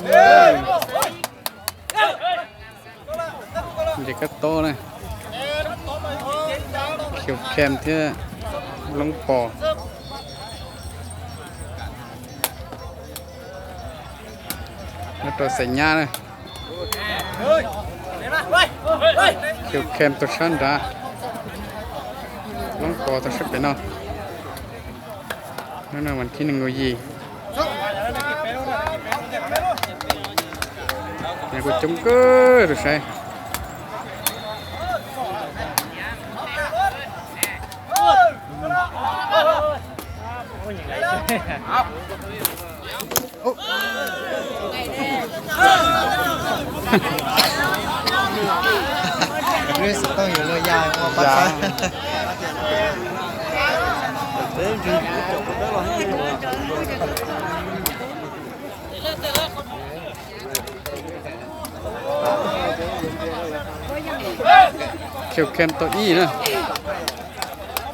เด็กก็โตเลยเขียวแคมที่ลงปอแล้วตัวใส่ยาเลยเขียวแคมตัวชั้นดาลงปอตัวชุดไปเนาะนั่นวันที่1 โยีเนี่ยกูจงเกอร์ดูใช่เรื่องต้องอยู่เลยยาวมาปัดซะเขียวแคมตัวอีนะ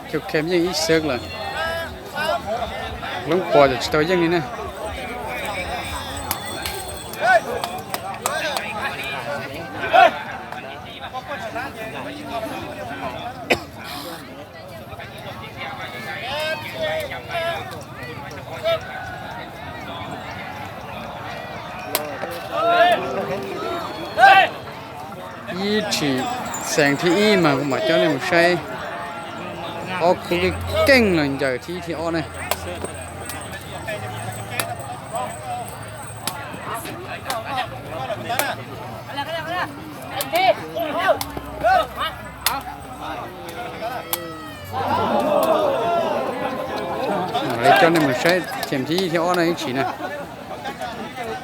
เขียวแคมยังอีเซิร์กเลยลงปอจากตัวยังนี้นะอีฉีแสงที่อีมาก็มาเจ้าเนี่ยมันใช่ออกคุยเก่งเลยจากที่ออกเนี่ยอะไรเจ้าเนี่ยมันใช่เข็มที่ออกเนี่ยฉีนะ